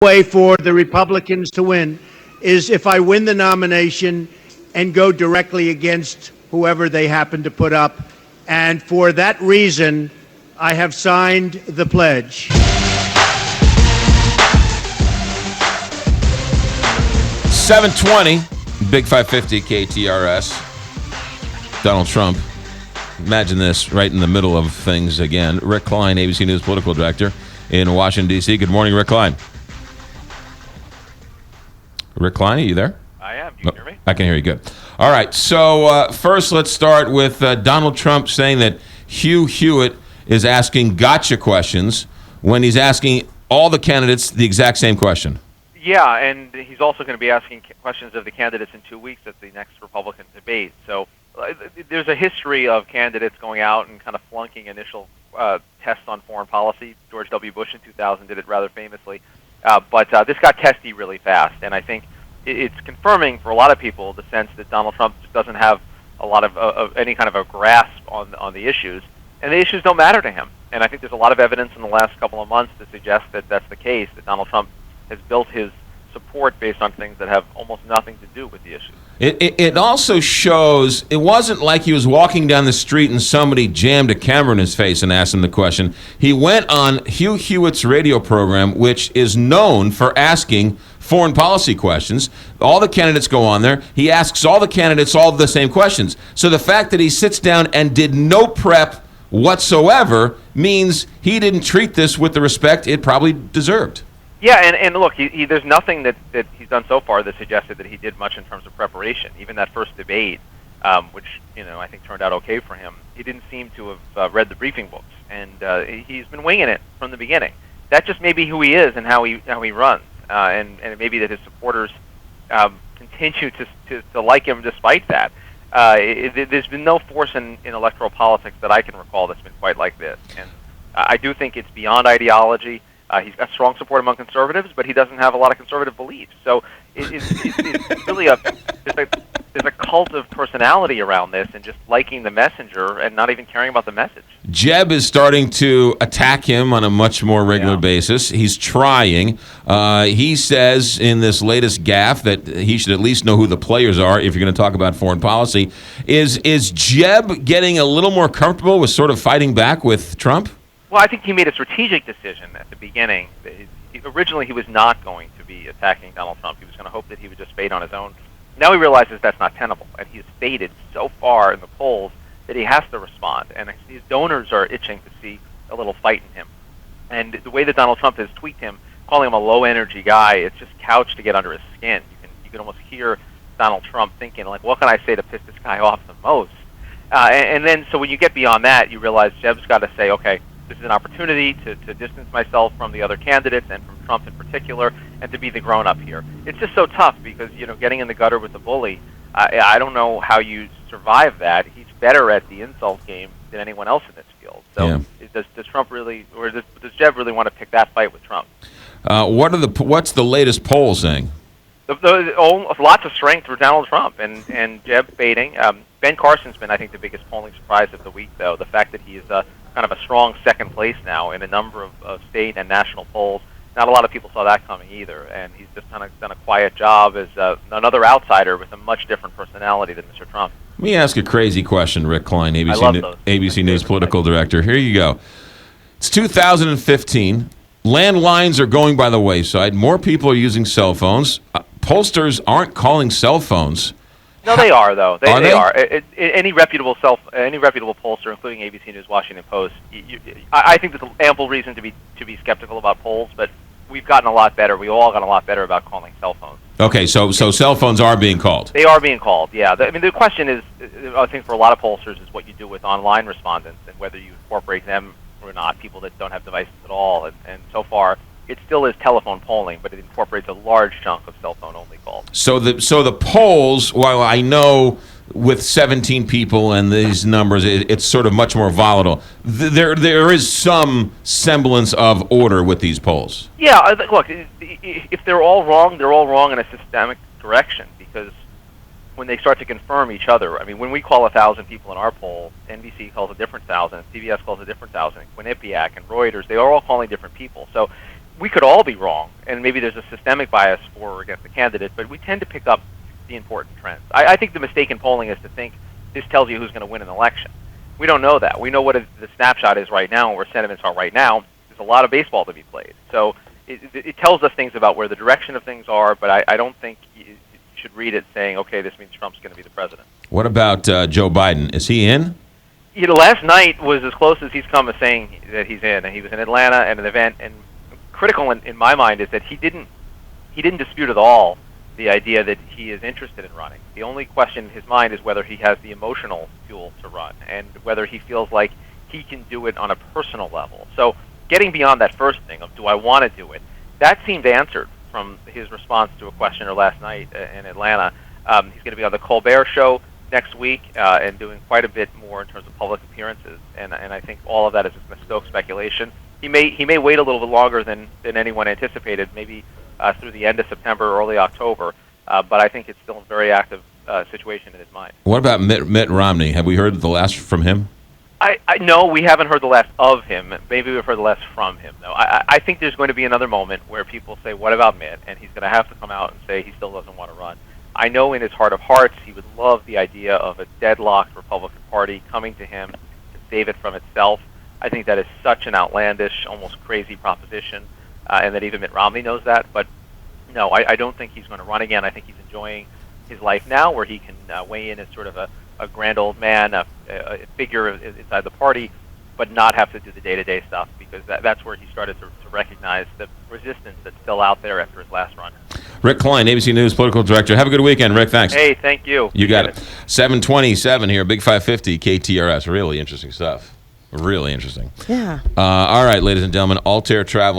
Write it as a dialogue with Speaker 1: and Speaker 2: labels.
Speaker 1: way for the Republicans to win is if I win the nomination and go directly against whoever they happen to put up. And for that reason, I have signed the pledge.
Speaker 2: 720, Big 550 KTRS. Donald Trump. Imagine this, right in the middle of things again. Rick Klein, ABC News political director in Washington, D.C. Good morning, Rick Klein. Rick Klein, are you there?
Speaker 3: I am. You can hear me?
Speaker 2: I can hear you. Good. All right. So first, let's start with Donald Trump saying that Hugh Hewitt is asking gotcha questions when he's asking all the candidates the exact same question.
Speaker 3: Yeah, and he's also going to be asking questions of the candidates in 2 weeks at the next Republican debate. So there's a history of candidates going out and kind of flunking initial tests on foreign policy. George W. Bush in 2000 did it rather famously. But this got testy really fast, and I think it's confirming for a lot of people the sense that Donald Trump just doesn't have a lot of any kind of a grasp on the issues, and the issues don't matter to him. And I think there's a lot of evidence in the last couple of months to suggest that that's the case, that Donald Trump has built his support based on things that have almost nothing to do with the issues.
Speaker 2: It also shows it wasn't like he was walking down the street and somebody jammed a camera in his face and asked him the question. He went on Hugh Hewitt's radio program, which is known for asking foreign policy questions. All the candidates go on there. He asks all the candidates all the same questions. So the fact that he sits down and did no prep whatsoever means he didn't treat this with the respect it probably deserved.
Speaker 3: Yeah, and look, there's nothing that he's done so far that suggested that he did much in terms of preparation. Even that first debate, which I think turned out okay for him, he didn't seem to have read the briefing books, and he's been winging it from the beginning. That just may be who he is and how he runs, and it may be that his supporters continue to like him despite that. There's been no force in electoral politics that I can recall that's been quite like this, and I do think it's beyond ideology. He's got strong support among conservatives, but he doesn't have a lot of conservative beliefs. So it's really there's a cult of personality around this, and just liking the messenger and not even caring about the message.
Speaker 2: Jeb is starting to attack him on a much more regular basis. He's trying. He says in this latest gaffe that he should at least know who the players are if you're going to talk about foreign policy. Is Jeb getting a little more comfortable with sort of fighting back with Trump?
Speaker 3: Well, I think he made a strategic decision at the beginning. Originally, he was not going to be attacking Donald Trump. He was going to hope that he would just fade on his own. Now he realizes that's not tenable, and he's faded so far in the polls that he has to respond. And his donors are itching to see a little fight in him. And the way that Donald Trump has tweaked him, calling him a low-energy guy, it's just couched to get under his skin. You can almost hear Donald Trump thinking, like, what can I say to piss this guy off the most? And then, so when you get beyond that, you realize Jeb's got to say, okay, this is an opportunity to distance myself from the other candidates and from Trump in particular, and to be the grown-up here. It's just so tough because, getting in the gutter with the bully, I don't know how you survive that. He's better at the insult game than anyone else in this field. So does Trump really, or does Jeb really want to pick that fight with Trump?
Speaker 2: What's the latest poll saying?
Speaker 3: Lots of strength for Donald Trump and Jeb fading. Ben Carson's been, I think, the biggest polling surprise of the week, though. The fact that he's kind of a strong second place now in a number of state and national polls. Not a lot of people saw that coming either, and he's just done a quiet job as another outsider with a much different personality than Mr. Trump.
Speaker 2: Let me ask a crazy question, Rick Klein, ABC News political director. Here you go. It's 2015. Landlines are going by the wayside. More people are using cell phones. Pollsters aren't calling cell phones.
Speaker 3: No, they are, though. They
Speaker 2: are.
Speaker 3: Any reputable pollster, including ABC News, Washington Post, I think there's ample reason to be skeptical about polls, but we've gotten a lot better. We all got a lot better about calling cell phones.
Speaker 2: Okay, so cell phones are being called.
Speaker 3: They are being called, yeah. The question is, I think for a lot of pollsters, is what you do with online respondents and whether you incorporate them or not, people that don't have devices at all. And so far, it still is telephone polling, but it incorporates a large chunk of cell phone only calls.
Speaker 2: So the polls, while I know with 17 people and these numbers, it's sort of much more volatile. There is some semblance of order with these polls.
Speaker 3: Yeah, look, if they're all wrong in a systemic direction, because when they start to confirm each other, I mean, when we call 1,000 people in our poll, NBC calls a different 1,000, CBS calls a different 1,000, Quinnipiac and Reuters, they are all calling different people. So we could all be wrong, and maybe there's a systemic bias for or against the candidate, but we tend to pick up the important trends. I think the mistake in polling is to think this tells you who's going to win an election. We don't know that. We know what the snapshot is right now and where sentiments are right now. There's a lot of baseball to be played. So it tells us things about where the direction of things are, but I don't think you should read it saying, okay, this means Trump's going to be the president.
Speaker 2: What about Joe Biden? Is he in?
Speaker 3: Last night was as close as he's come to saying that he's in. And he was in Atlanta at an event, and critical in my mind is that he didn't dispute at all the idea that he is interested in running. The only question in his mind is whether he has the emotional fuel to run and whether he feels like he can do it on a personal level. So getting beyond that first thing of do I want to do it, that seemed answered from his response to a questioner last night in Atlanta. He's going to be on the Colbert Show next week and doing quite a bit more in terms of public appearances, and I think all of that is just going to stoke speculation. He may wait a little bit longer than anyone anticipated, maybe through the end of September or early October, but I think it's still a very active situation in his mind.
Speaker 2: What about Mitt Romney? Have we heard the last from him?
Speaker 3: No, we haven't heard the last of him. Maybe we've heard the last from him, though. I think there's going to be another moment where people say, what about Mitt? And he's going to have to come out and say he still doesn't want to run. I know in his heart of hearts he would love the idea of a deadlocked Republican Party coming to him to save it from itself. I think that is such an outlandish, almost crazy proposition, and that even Mitt Romney knows that. But no, I don't think he's going to run again. I think he's enjoying his life now where he can weigh in as sort of a grand old man, a figure inside the party, but not have to do the day-to-day stuff, because that's where he started to recognize the resistance that's still out there after his last run.
Speaker 2: Rick Klein, ABC News Political Director. Have a good weekend, Rick. Thanks.
Speaker 3: Hey, thank you.
Speaker 2: You got it. 727 here, Big 550, KTRS. Really interesting stuff. Really interesting.
Speaker 4: Yeah.
Speaker 2: All right, ladies and gentlemen, Altair Travel.